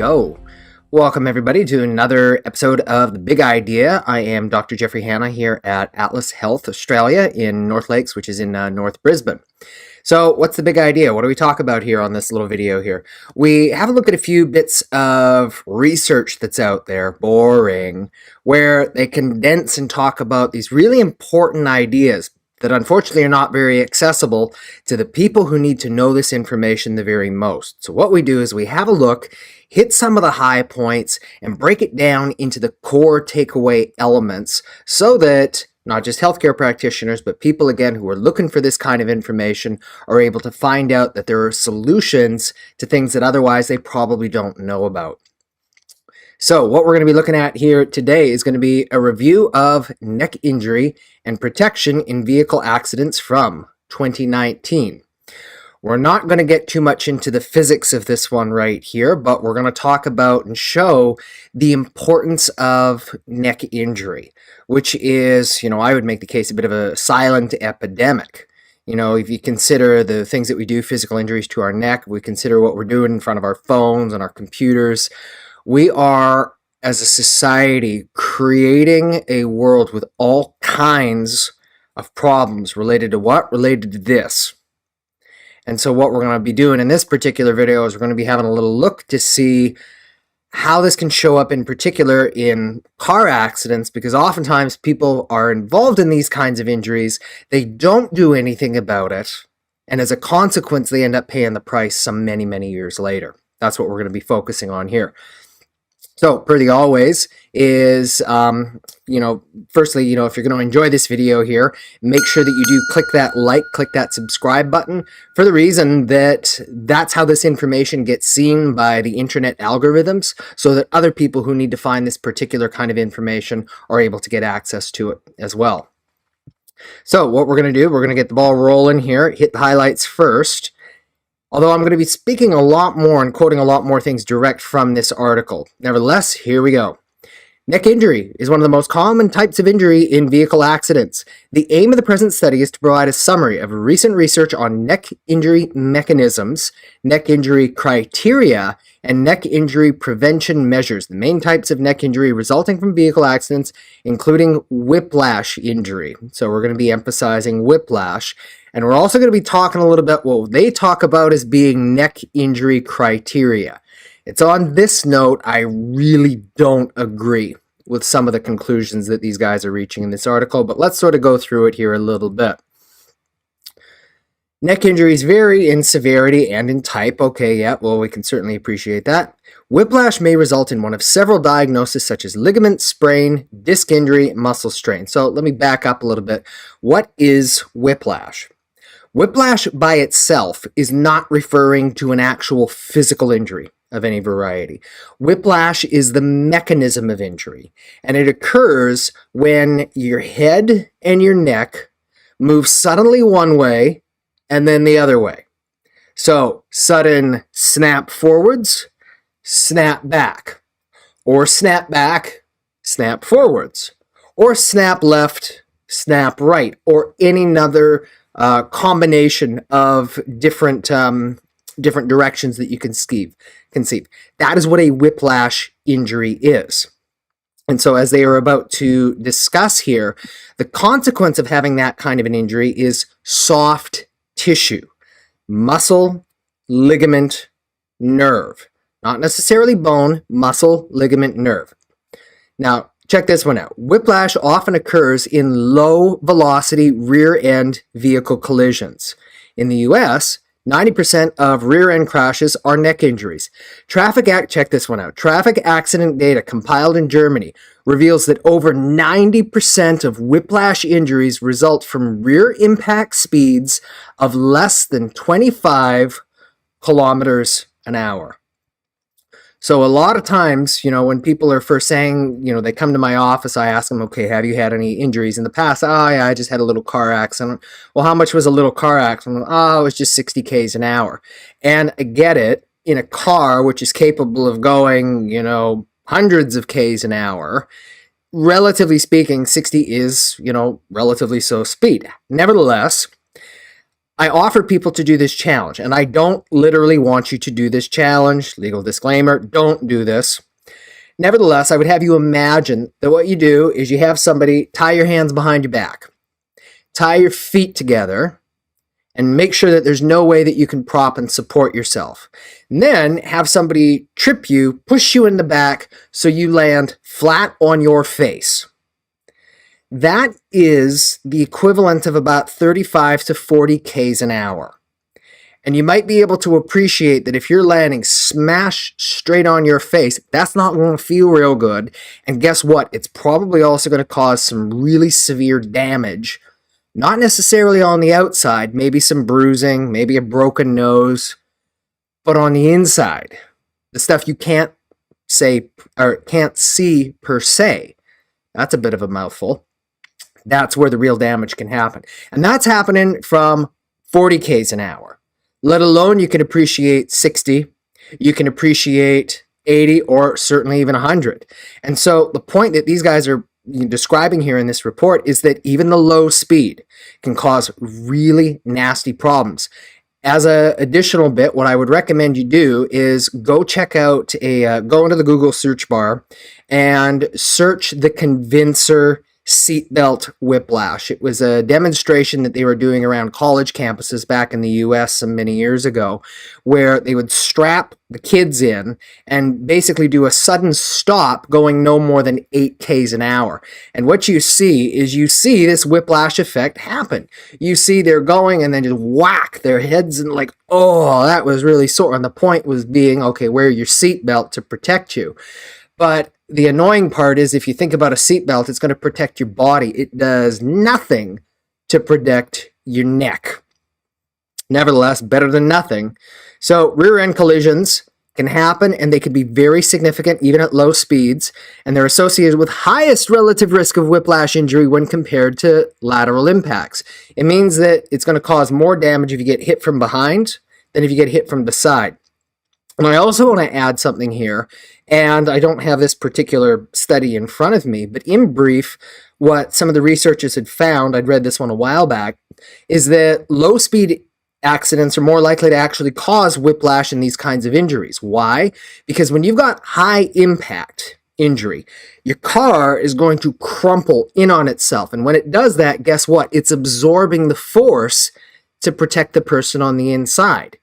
go. Welcome everybody to another episode of The Big Idea. I am Dr. Jeffrey Hanna here at Atlas Health Australia in North Lakes, which is in North Brisbane. So what's the big idea? What do we talk about here on this little video here? We have a look at a few bits of research that's out there, boring, where they condense and talk about these really important ideas that unfortunately are not very accessible to the people who need to know this information the very most. So what we do is we have a look, hit some of the high points, and break it down into the core takeaway elements so that not just healthcare practitioners, but people, again, who are looking for this kind of information are able to find out that there are solutions to things that otherwise they probably don't know about. So what we're going to be looking at here today is going to be a review of neck injury and protection in vehicle accidents from 2019. We're not going to get too much into the physics of this one right here, but we're going to talk about and show the importance of neck injury, which is, I would make the case a bit of a silent epidemic. If you consider the things that we do, physical injuries to our neck, we consider what we're doing in front of our phones and our computers. We are, as a society, creating a world with all kinds of problems related to what? Related to this. And so what we're going to be doing in this particular video is we're going to be having a little look to see how this can show up in particular in car accidents, because oftentimes people are involved in these kinds of injuries, they don't do anything about it, and as a consequence they end up paying the price some many, many years later. That's what we're going to be focusing on here. So, per the always, is, firstly, if you're going to enjoy this video here, make sure that you do click that subscribe button, for the reason that that's how this information gets seen by the internet algorithms, so that other people who need to find this particular kind of information are able to get access to it as well. So, what we're going to do, we're going to get the ball rolling here, hit the highlights first. Although I'm going to be speaking a lot more and quoting a lot more things direct from this article. Nevertheless, here we go. Neck injury is one of the most common types of injury in vehicle accidents. The aim of the present study is to provide a summary of recent research on neck injury mechanisms, neck injury criteria, and neck injury prevention measures. The main types of neck injury resulting from vehicle accidents, including whiplash injury. So we're going to be emphasizing whiplash. And we're also going to be talking a little bit what they talk about as being neck injury criteria. It's on this note I really don't agree with some of the conclusions that these guys are reaching in this article, but let's sort of go through it here a little bit. Neck injuries vary in severity and in type. Okay, yeah, well, we can certainly appreciate that. Whiplash may result in one of several diagnoses such as ligament sprain, disc injury, muscle strain. So let me back up a little bit. What is whiplash? Whiplash by itself is not referring to an actual physical injury of any variety. Whiplash is the mechanism of injury, and it occurs when your head and your neck move suddenly one way and then the other way. So, sudden snap forwards, snap back, or snap back, snap forwards, or snap left, snap right, or any other combination of different directions that you can conceive. That is what a whiplash injury is. And so as they are about to discuss here, the consequence of having that kind of an injury is soft tissue, muscle, ligament, nerve. Not necessarily bone, muscle, ligament, nerve. Now, check this one out. Whiplash often occurs in low-velocity rear-end vehicle collisions. In the U.S., 90% of rear-end crashes are neck injuries. Check this one out. Traffic accident data compiled in Germany reveals that over 90% of whiplash injuries result from rear impact speeds of less than 25 kilometers an hour. So a lot of times, when people are first saying, they come to my office, I ask them, okay, have you had any injuries in the past? Oh, yeah, I just had a little car accident. Well, how much was a little car accident? Oh, it was just 60 Ks an hour. And I get it, in a car which is capable of going, hundreds of Ks an hour, relatively speaking, 60 is, relatively slow speed. Nevertheless, I offer people to do this challenge, and I don't literally want you to do this challenge. Legal disclaimer, don't do this. Nevertheless, I would have you imagine that what you do is you have somebody tie your hands behind your back, tie your feet together, and make sure that there's no way that you can prop and support yourself. And then have somebody trip you, push you in the back so you land flat on your face. That is the equivalent of about 35 to 40 Ks an hour. And you might be able to appreciate that if you're landing smash straight on your face, that's not going to feel real good. And guess what? It's probably also going to cause some really severe damage. Not necessarily on the outside, maybe some bruising, maybe a broken nose, but on the inside, the stuff you can't say or can't see per se. That's a bit of a mouthful. That's where the real damage can happen. And that's happening from 40 Ks an hour. Let alone you can appreciate 60, you can appreciate 80, or certainly even 100. And so the point that these guys are describing here in this report is that even the low speed can cause really nasty problems. As an additional bit, what I would recommend you do is go check out go into the Google search bar and search the Convincer seatbelt whiplash. It was a demonstration that they were doing around college campuses back in the US some many years ago, where they would strap the kids in and basically do a sudden stop going no more than 8 Ks an hour. And what you see is this whiplash effect happen. You see they're going and then just whack their heads and like, oh, that was really sore. And the point was being, okay, wear your seatbelt to protect you. But the annoying part is if you think about a seatbelt, it's going to protect your body. It does nothing to protect your neck. Nevertheless, better than nothing. So rear end collisions can happen, and they can be very significant even at low speeds, and they're associated with highest relative risk of whiplash injury when compared to lateral impacts. It means that it's going to cause more damage if you get hit from behind than if you get hit from the side. And I also want to add something here, and I don't have this particular study in front of me, but in brief, what some of the researchers had found, I'd read this one a while back, is that low-speed accidents are more likely to actually cause whiplash in these kinds of injuries. Why? Because when you've got high-impact injury, your car is going to crumple in on itself, and when it does that, guess what? It's absorbing the force to protect the person on the inside.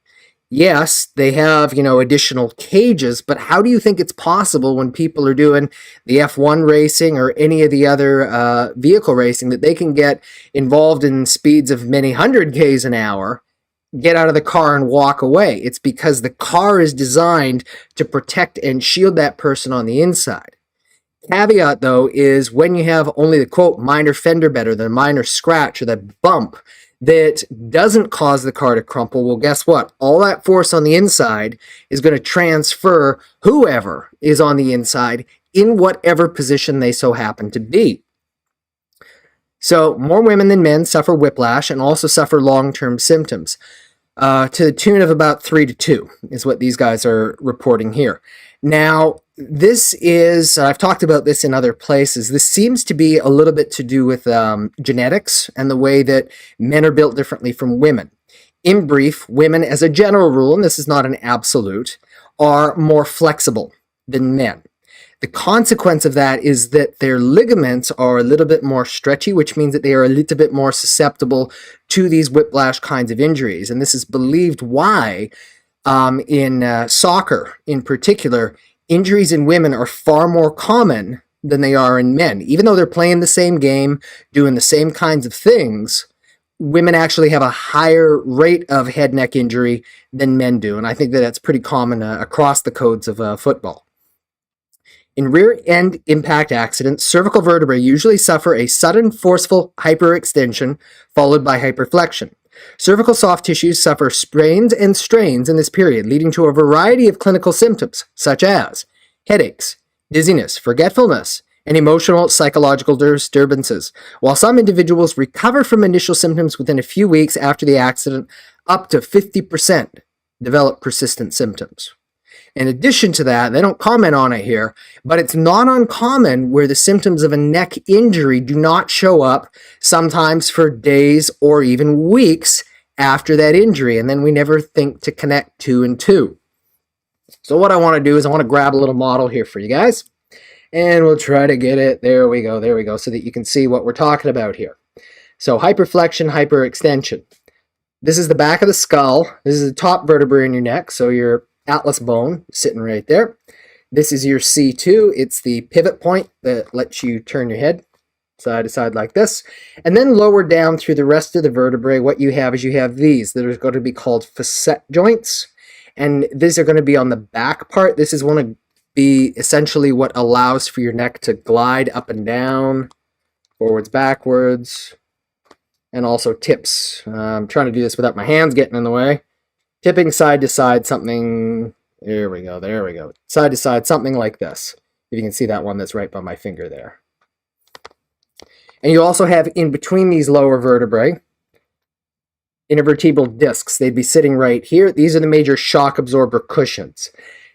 Yes, they have, additional cages, but how do you think it's possible when people are doing the F1 racing or any of the other vehicle racing that they can get involved in speeds of many 100 Ks an hour, get out of the car and walk away? It's because the car is designed to protect and shield that person on the inside. Caveat, though, is when you have only the, quote, minor fender bend or the minor scratch or the bump that doesn't cause the car to crumple, well, guess what? All that force on the inside is going to transfer whoever is on the inside in whatever position they so happen to be. So more women than men suffer whiplash and also suffer long-term symptoms. To the tune of about 3 to 2 is what these guys are reporting here. Now, this is, I've talked about this in other places, this seems to be a little bit to do with genetics and the way that men are built differently from women. In brief, women as a general rule, and this is not an absolute, are more flexible than men. The consequence of that is that their ligaments are a little bit more stretchy, which means that they are a little bit more susceptible to these whiplash kinds of injuries. And this is believed why in soccer in particular, injuries in women are far more common than they are in men. Even though they're playing the same game, doing the same kinds of things, women actually have a higher rate of head neck injury than men do. And I think that that's pretty common across the codes of football. In rear-end impact accidents, cervical vertebrae usually suffer a sudden, forceful hyperextension followed by hyperflexion. Cervical soft tissues suffer sprains and strains in this period, leading to a variety of clinical symptoms, such as headaches, dizziness, forgetfulness, and emotional psychological disturbances. While some individuals recover from initial symptoms within a few weeks after the accident, up to 50% develop persistent symptoms. In addition to that, they don't comment on it here, but it's not uncommon where the symptoms of a neck injury do not show up, sometimes for days or even weeks after that injury, and then we never think to connect two and two. So what I want to do is I want to grab a little model here for you guys, and we'll try to get it. There we go, so that you can see what we're talking about here. So hyperflexion, hyperextension. This is the back of the skull. This is the top vertebrae in your neck, so your atlas bone sitting right there. This is your C2. It's the pivot point that lets you turn your head side to side like this. And then lower down through the rest of the vertebrae, what you have is you have these that are going to be called facet joints. And these are going to be on the back part. This is going to be essentially what allows for your neck to glide up and down, forwards, backwards, and also tips. I'm trying to do this without my hands getting in the way. Tipping side to side, something, there we go. Side to side, something like this. If you can see that one that's right by my finger there. And you also have in between these lower vertebrae, intervertebral discs. They'd be sitting right here. These are the major shock absorber cushions.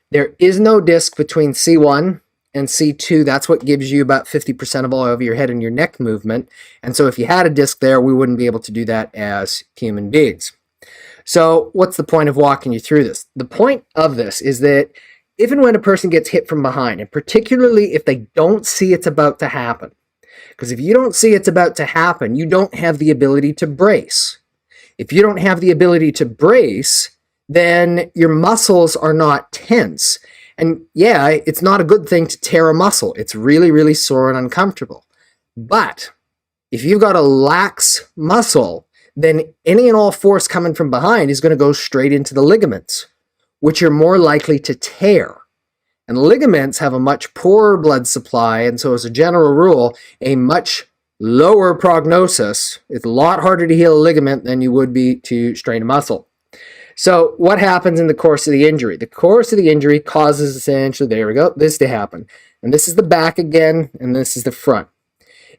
There is no disc between C1 and C2. That's what gives you about 50% of all of your head and your neck movement. And so if you had a disc there, we wouldn't be able to do that as human beings. So what's the point of walking you through this? The point of this is that if and when a person gets hit from behind, and particularly if they don't see it's about to happen, because if you don't see it's about to happen, you don't have the ability to brace. If you don't have the ability to brace, then your muscles are not tense. And yeah, it's not a good thing to tear a muscle. It's really, really sore and uncomfortable. But if you've got a lax muscle, then any and all force coming from behind is going to go straight into the ligaments, which are more likely to tear. And ligaments have a much poorer blood supply, and so as a general rule, a much lower prognosis. It's a lot harder to heal a ligament than you would be to strain a muscle. So what happens in the course of the injury? The course of the injury causes essentially, there we go, this to happen. And this is the back again, and this is the front.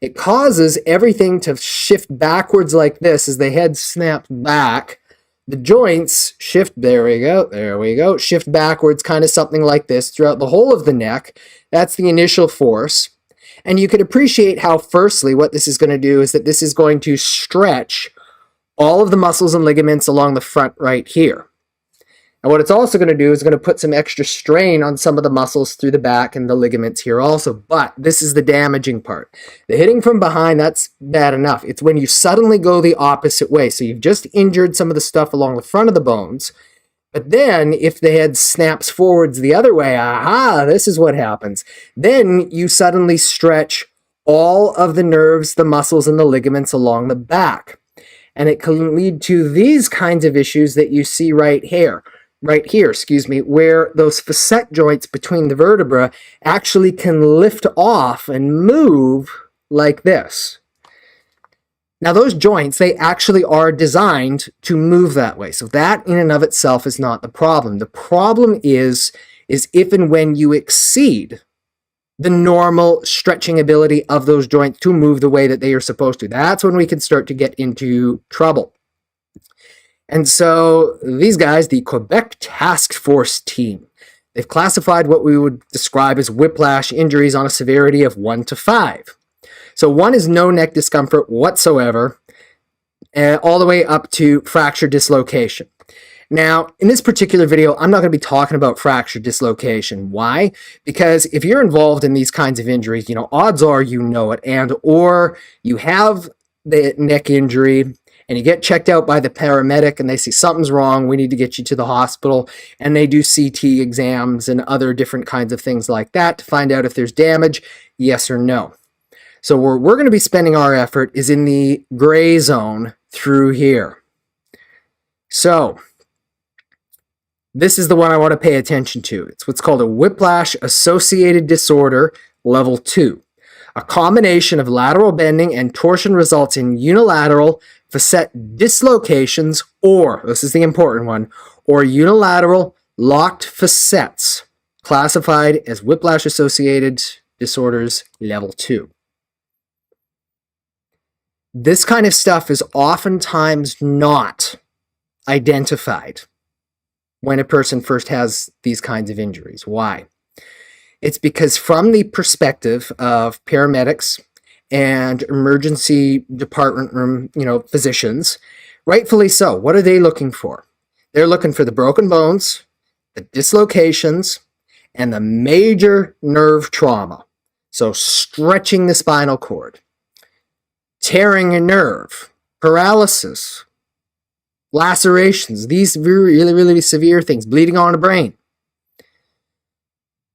It causes everything to shift backwards like this as the head snaps back. The joints shift, there we go, shift backwards, kind of something like this throughout the whole of the neck. That's the initial force. And you can appreciate how, firstly, what this is going to do is that this is going to stretch all of the muscles and ligaments along the front right here. And what it's also going to do is going to put some extra strain on some of the muscles through the back and the ligaments here also. But this is the damaging part. The hitting from behind, that's bad enough. It's when you suddenly go the opposite way. So you've just injured some of the stuff along the front of the bones. But then if the head snaps forwards the other way, aha, this is what happens. Then you suddenly stretch all of the nerves, the muscles, and the ligaments along the back. And it can lead to these kinds of issues that you see right here, where those facet joints between the vertebrae actually can lift off and move like this. Now those joints, they actually are designed to move that way. So that in and of itself is not the problem. The problem is if and when you exceed the normal stretching ability of those joints to move the way that they are supposed to. That's when we can start to get into trouble. And so these guys, the Quebec Task Force team, they've classified what we would describe as whiplash injuries on a severity of 1 to 5. So 1 is no neck discomfort whatsoever, all the way up to fracture dislocation. Now, in this particular video, I'm not going to be talking about fracture dislocation. Why? Because if you're involved in these kinds of injuries, odds are you know it, and or you have the neck injury and you get checked out by the paramedic and they say something's wrong, we need to get you to the hospital, and they do CT exams and other different kinds of things like that to find out if there's damage, yes or no. So where we're going to be spending our effort is in the gray zone through here. So this is the one I want to pay attention to. It's what's called a whiplash associated disorder level 2. A combination of lateral bending and torsion results in unilateral facet dislocations, or, this is the important one, or unilateral locked facets, classified as whiplash associated disorders level 2. This kind of stuff is oftentimes not identified when a person first has these kinds of injuries. Why? It's because from the perspective of paramedics and emergency department room, physicians, Rightfully so. What are they looking for? They're looking for the broken bones, the dislocations, and the major nerve trauma. So stretching the spinal cord, tearing a nerve, paralysis, lacerations, these really, really severe things, bleeding on the brain.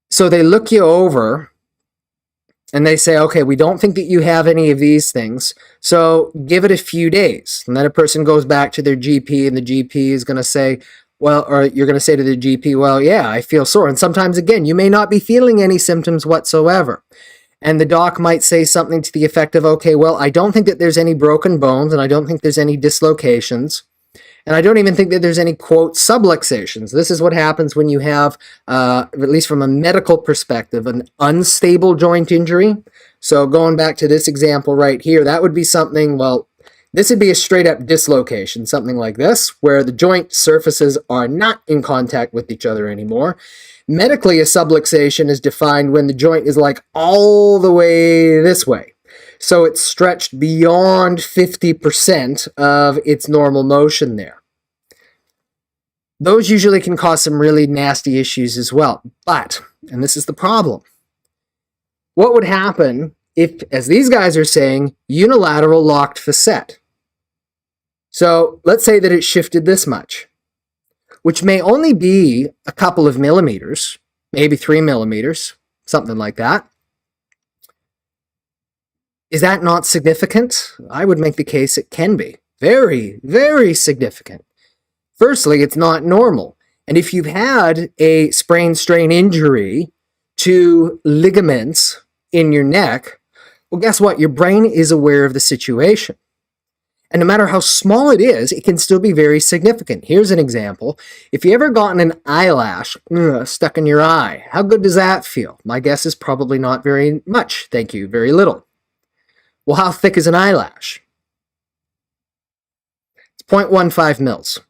So they look you over and they say, okay, we don't think that you have any of these things, so give it a few days. And then a person goes back to their GP, and the GP is going to say, well, or you're going to say to the GP, well, yeah, I feel sore. And sometimes, again, you may not be feeling any symptoms whatsoever. And the doc might say something to the effect of, okay, well, I don't think that there's any broken bones, and I don't think there's any dislocations. And I don't even think that there's any, quote, subluxations. This is what happens when you have, at least from a medical perspective, an unstable joint injury. So going back to this example right here, that would be something, well, this would be a straight up dislocation, something like this, where the joint surfaces are not in contact with each other anymore. Medically, a subluxation is defined when the joint is like all the way this way. So it's stretched beyond 50% of its normal motion there. Those usually can cause some really nasty issues as well. But, and this is the problem, what would happen if, as these guys are saying, unilateral locked facet? So let's say that it shifted this much, which may only be a couple of millimeters, maybe 3 millimeters, something like that. Is that not significant? I would make the case it can be. Very, very significant. Firstly, it's not normal. And if you've had a sprain strain injury to ligaments in your neck, well, guess what? Your brain is aware of the situation. And no matter how small it is, it can still be very significant. Here's an example. If you ever gotten an eyelash stuck in your eye, how good does that feel? My guess is probably not very much. Thank you. Very little. Well, how thick is an eyelash? It's 0.15 mils.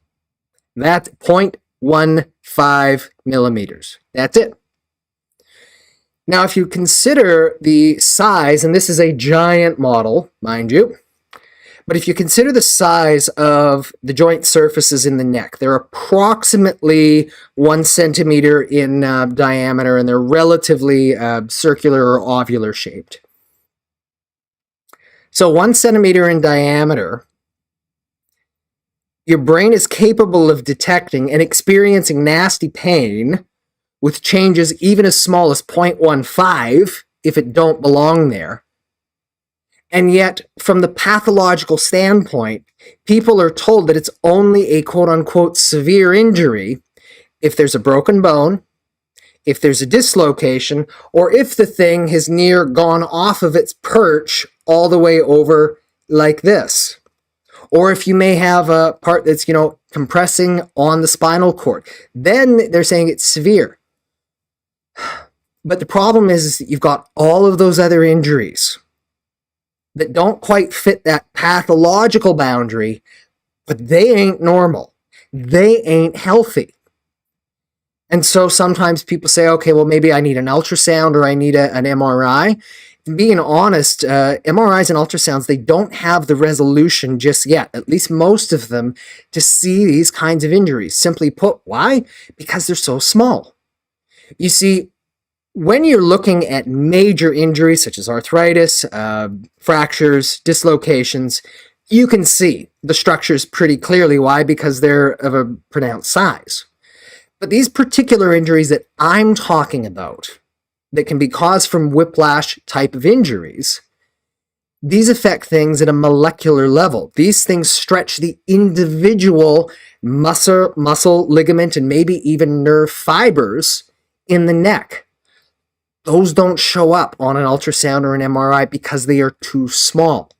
That's 0.15 millimeters. That's it. Now, if you consider the size, and this is a giant model, mind you, but if you consider the size of the joint surfaces in the neck, they're approximately 1 centimeter in diameter, and they're relatively circular or ovular shaped. So 1 centimeter in diameter, your brain is capable of detecting and experiencing nasty pain with changes even as small as 0.15 if it don't belong there. And yet, from the pathological standpoint, people are told that it's only a quote-unquote severe injury if there's a broken bone, if there's a dislocation, or if the thing has near gone off of its perch all the way over like this. Or if you may have a part that's, compressing on the spinal cord. Then they're saying it's severe. But the problem is that you've got all of those other injuries that don't quite fit that pathological boundary, but they ain't normal. They ain't healthy. And so sometimes people say, okay, well, maybe I need an ultrasound or I need an MRI. Being honest, MRIs and ultrasounds, they don't have the resolution just yet, at least most of them, to see these kinds of injuries. Simply put, why? Because they're so small. You see, when you're looking at major injuries such as arthritis, fractures, dislocations, you can see the structures pretty clearly. Why? Because they're of a pronounced size. But these particular injuries that I'm talking about, that can be caused from whiplash type of injuries, these affect things at a molecular level. These things stretch the individual muscle, ligament, and maybe even nerve fibers in the neck. Those don't show up on an ultrasound or an MRI because they are too small.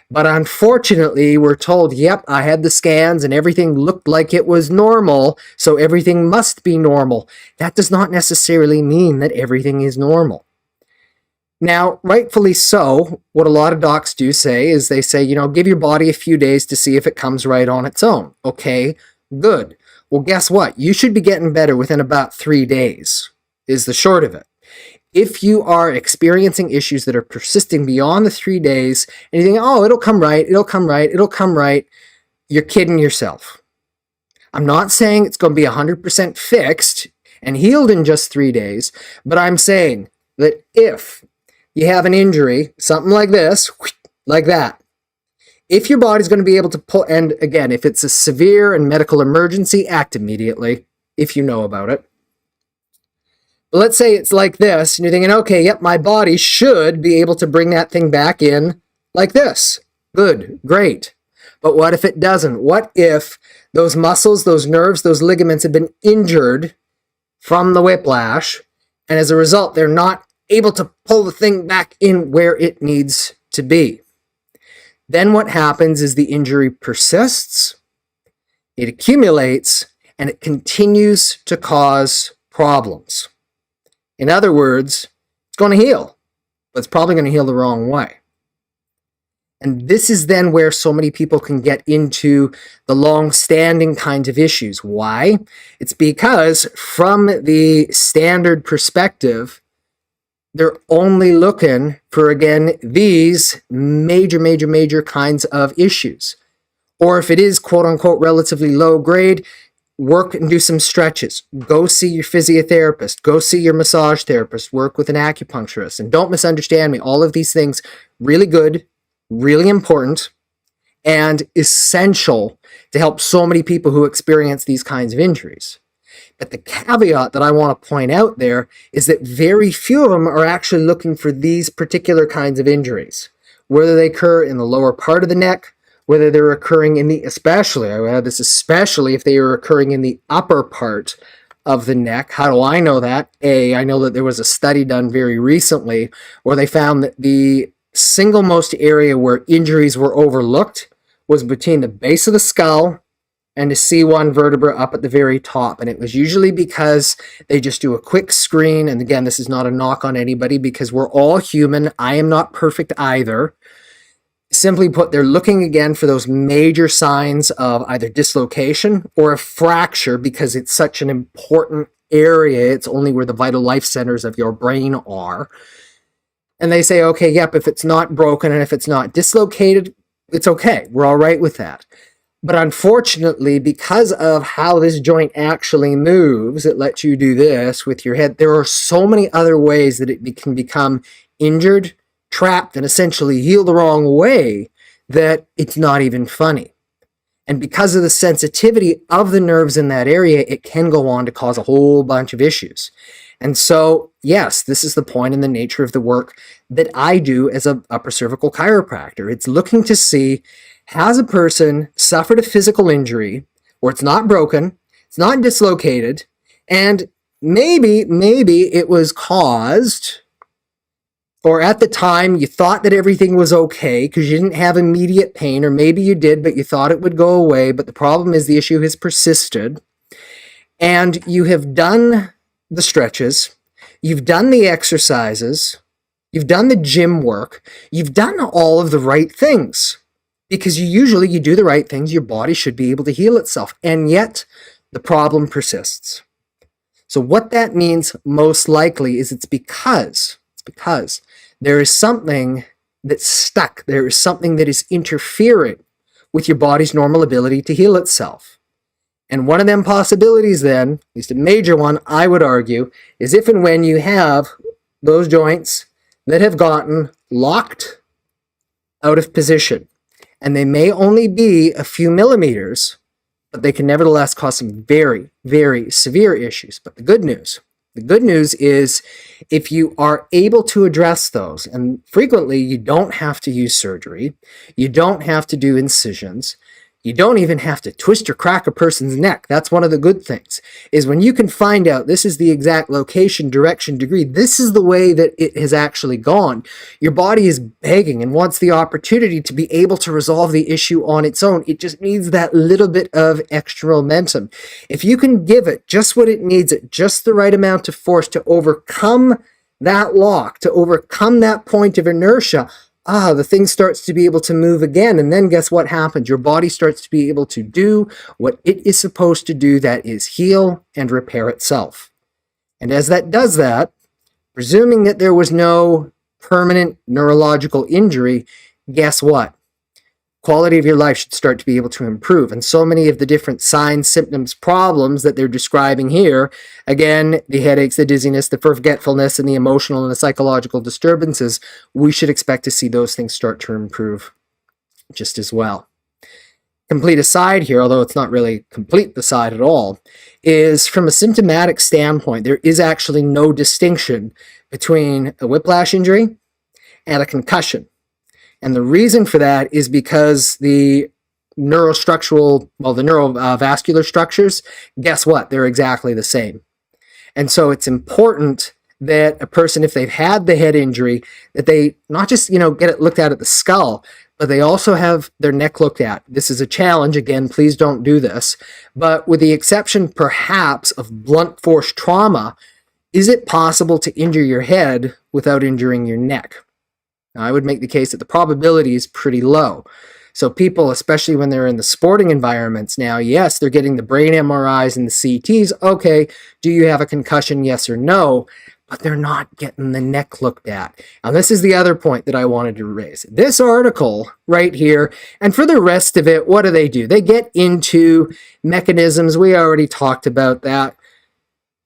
But unfortunately, we're told, yep, I had the scans and everything looked like it was normal, so everything must be normal. That does not necessarily mean that everything is normal. Now, rightfully so, what a lot of docs do say is they say, give your body a few days to see if it comes right on its own. Okay, good. Well, guess what? You should be getting better within about 3 days, is the short of it. If you are experiencing issues that are persisting beyond the 3 days, and you think, oh, it'll come right, you're kidding yourself. I'm not saying it's going to be 100% fixed and healed in just 3 days, but I'm saying that if you have an injury, something like this, like that, if your body's going to be able to pull, and again, if it's a severe and medical emergency, act immediately if you know about it. But let's say it's like this, and you're thinking, okay, yep, my body should be able to bring that thing back in like this. Good, great. But what if it doesn't? What if those muscles, those nerves, those ligaments have been injured from the whiplash, and as a result, they're not able to pull the thing back in where it needs to be? Then what happens is the injury persists, it accumulates, and it continues to cause problems. In other words, it's going to heal, but it's probably going to heal the wrong way. And this is then where so many people can get into the long-standing kinds of issues. Why? It's because from the standard perspective, they're only looking for, again, these major kinds of issues. Or if it is, quote-unquote, relatively low grade, work and do some stretches. Go see your physiotherapist. Go see your massage therapist. Work with an acupuncturist. And don't misunderstand me. All of these things, really good, really important, and essential to help so many people who experience these kinds of injuries. But the caveat that I want to point out there is that very few of them are actually looking for these particular kinds of injuries, whether they occur in the lower part of the neck, whether they're occurring in the, especially if they are occurring in the upper part of the neck. How do I know that? I know that there was a study done very recently where they found that the single most area where injuries were overlooked was between the base of the skull and the C1 vertebra up at the very top. And it was usually because they just do a quick screen. And again, this is not a knock on anybody because we're all human. I am not perfect either. Simply put, they're looking again for those major signs of either dislocation or a fracture because it's such an important area. It's only where the vital life centers of your brain are. And they say, okay, yep, if it's not broken and if it's not dislocated, it's okay. We're all right with that. But unfortunately, because of how this joint actually moves, it lets you do this with your head. There are so many other ways that it can become injured, trapped, and essentially heal the wrong way that it's not even funny. And because of the sensitivity of the nerves in that area, it can go on to cause a whole bunch of issues. And so, yes, this is the point in the nature of the work that I do as an upper cervical chiropractor. It's looking to see, has a person suffered a physical injury where it's not broken, it's not dislocated, and maybe it was caused, or at the time you thought that everything was okay because you didn't have immediate pain, or maybe you did, but you thought it would go away, but the problem is the issue has persisted, and you have done the stretches, you've done the exercises, you've done the gym work, you've done all of the right things. Because you do the right things, your body should be able to heal itself. And yet, the problem persists. So what that means most likely is it's because there is something that's stuck. There is something that is interfering with your body's normal ability to heal itself. And one of them possibilities then, at least a major one, I would argue, is if and when you have those joints that have gotten locked out of position. And they may only be a few millimeters, but they can nevertheless cause some very, very severe issues. But the good news is if you are able to address those, and frequently you don't have to use surgery, you don't have to do incisions, you don't even have to twist or crack a person's neck. That's one of the good things, is when you can find out this is the exact location, direction, degree, this is the way that it has actually gone. Your body is begging and wants the opportunity to be able to resolve the issue on its own. It just needs that little bit of extra momentum. If you can give it just what it needs, just the right amount of force to overcome that lock, to overcome that point of inertia, the thing starts to be able to move again. And then guess what happens? Your body starts to be able to do what it is supposed to do, that is heal and repair itself. And as that does that, presuming that there was no permanent neurological injury, guess what? quality of your life should start to be able to improve. And so many of the different signs, symptoms, problems that they're describing here, again, the headaches, the dizziness, the forgetfulness, and the emotional and the psychological disturbances, we should expect to see those things start to improve just as well. Complete aside here, although it's not really complete aside at all, is from a symptomatic standpoint, there is actually no distinction between a whiplash injury and a concussion. And the reason for that is because the neurovascular structures, guess what? They're exactly the same. And so it's important that a person, if they've had the head injury, that they not just, get it looked at the skull, but they also have their neck looked at. This is a challenge. Again, please don't do this. But with the exception, perhaps, of blunt force trauma, is it possible to injure your head without injuring your neck? Now, I would make the case that the probability is pretty low. So people, especially when they're in the sporting environments now, yes, they're getting the brain MRIs and the CTs. Okay, do you have a concussion, yes or no? But they're not getting the neck looked at. And this is the other point that I wanted to raise. This article right here, and for the rest of it, what do? They get into mechanisms. We already talked about that.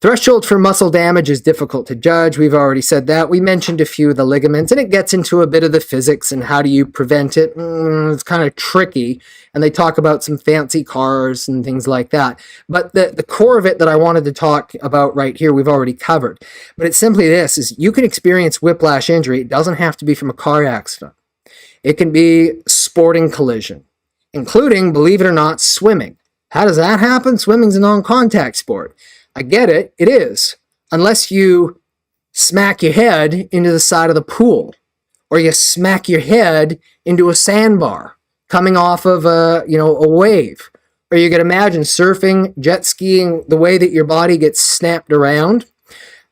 Threshold for muscle damage is difficult to judge. We've already said that. We mentioned a few of the ligaments, and it gets into a bit of the physics and how do you prevent it. It's kind of tricky, and they talk about some fancy cars and things like that. But the core of it that I wanted to talk about right here, we've already covered. But it's simply this, is you can experience whiplash injury. It doesn't have to be from a car accident. It can be sporting collision, including, believe it or not, swimming. How does that happen? Swimming's a non-contact sport. I get it, it is. Unless you smack your head into the side of the pool, or you smack your head into a sandbar coming off of a wave. Or you can imagine surfing, jet skiing, the way that your body gets snapped around.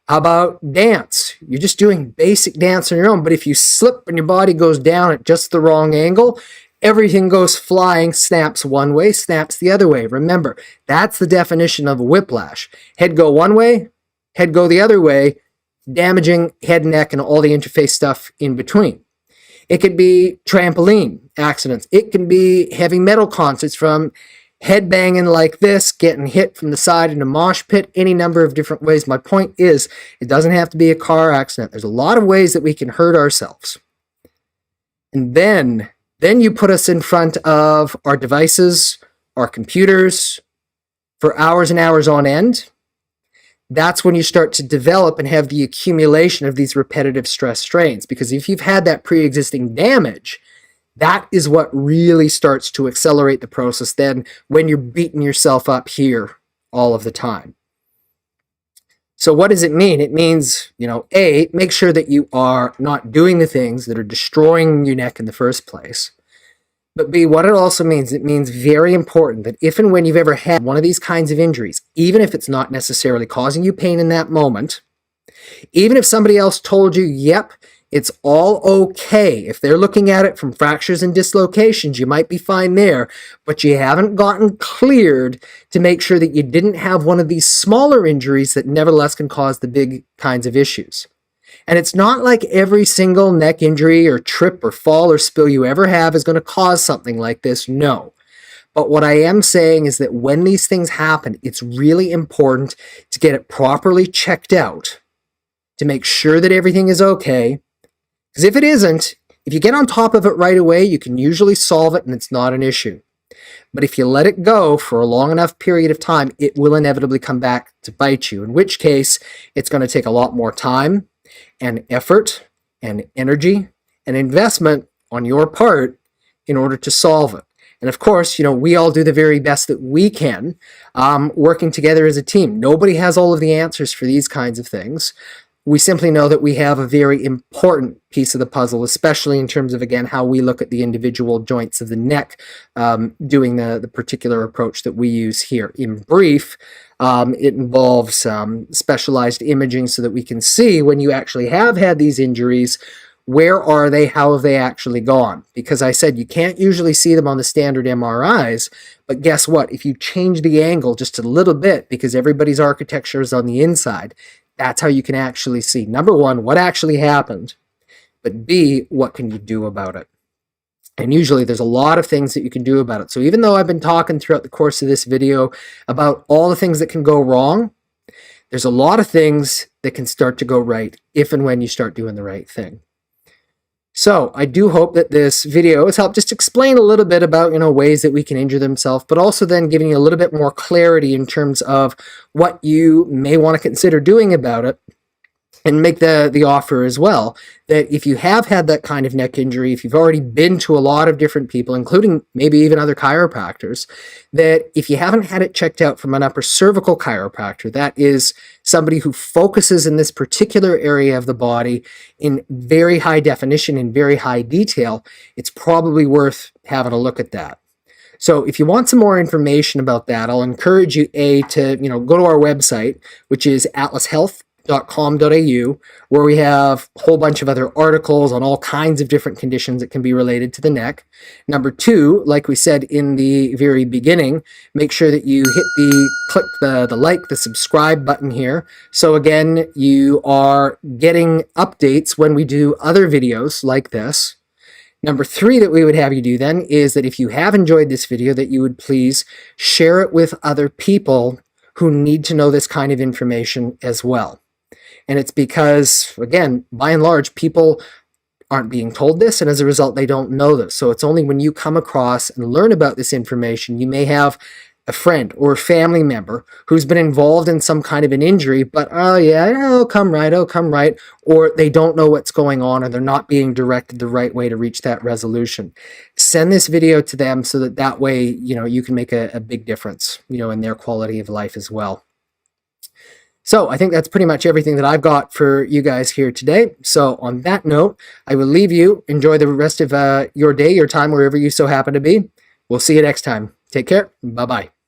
How about dance? You're just doing basic dance on your own, but if you slip and your body goes down at just the wrong angle, everything goes flying, snaps one way, snaps the other way. Remember, that's the definition of a whiplash. Head go one way, head go the other way, damaging head, neck, and all the interface stuff in between. It could be trampoline accidents. It can be heavy metal concerts from head banging like this, getting hit from the side in a mosh pit, any number of different ways. My point is, it doesn't have to be a car accident. There's a lot of ways that we can hurt ourselves. And then you put us in front of our devices, our computers, for hours and hours on end. That's when you start to develop and have the accumulation of these repetitive stress strains. Because if you've had that pre-existing damage, that is what really starts to accelerate the process then when you're beating yourself up here all of the time. So what does it mean? It means, A, make sure that you are not doing the things that are destroying your neck in the first place. But B, what it also means, it means very important that if and when you've ever had one of these kinds of injuries, even if it's not necessarily causing you pain in that moment, even if somebody else told you, yep, it's all okay. If they're looking at it from fractures and dislocations, you might be fine there, but you haven't gotten cleared to make sure that you didn't have one of these smaller injuries that nevertheless can cause the big kinds of issues. And it's not like every single neck injury or trip or fall or spill you ever have is going to cause something like this. No. But what I am saying is that when these things happen, it's really important to get it properly checked out to make sure that everything is okay. Because if it isn't, if you get on top of it right away, you can usually solve it and it's not an issue. But if you let it go for a long enough period of time, it will inevitably come back to bite you, in which case it's going to take a lot more time and effort and energy and investment on your part in order to solve it. And of course, we all do the very best that we can, working together as a team. Nobody has all of the answers for these kinds of things. We simply know that we have a very important piece of the puzzle, especially in terms of, again, how we look at the individual joints of the neck, doing the particular approach that we use here. In brief, it involves specialized imaging so that we can see when you actually have had these injuries, where are they, how have they actually gone? Because I said you can't usually see them on the standard MRIs, but guess what? If you change the angle just a little bit, because everybody's architecture is on the inside, that's how you can actually see, number one, what actually happened, but B, what can you do about it? And usually there's a lot of things that you can do about it. So even though I've been talking throughout the course of this video about all the things that can go wrong, there's a lot of things that can start to go right if and when you start doing the right thing. So I do hope that this video has helped just explain a little bit about, ways that we can injure themselves, but also then giving you a little bit more clarity in terms of what you may want to consider doing about it. And make the offer as well that if you have had that kind of neck injury, if you've already been to a lot of different people, including maybe even other chiropractors, that if you haven't had it checked out from an upper cervical chiropractor, that is somebody who focuses in this particular area of the body in very high definition, in very high detail, it's probably worth having a look at that. So if you want some more information about that, I'll encourage you to go to our website, which is atlashealth.com.au, where we have a whole bunch of other articles on all kinds of different conditions that can be related to the neck. Number two, like we said in the very beginning, make sure that you click the like, the subscribe button here. So again, you are getting updates when we do other videos like this. Number three that we would have you do then is that if you have enjoyed this video, that you would please share it with other people who need to know this kind of information as well. And it's because, again, by and large, people aren't being told this, and as a result, they don't know this. So it's only when you come across and learn about this information, you may have a friend or a family member who's been involved in some kind of an injury, but, it'll come right, or they don't know what's going on, or they're not being directed the right way to reach that resolution. Send this video to them so that way, you can make a big difference, in their quality of life as well. So I think that's pretty much everything that I've got for you guys here today. So on that note, I will leave you. Enjoy the rest of your day, your time, wherever you so happen to be. We'll see you next time. Take care. Bye-bye.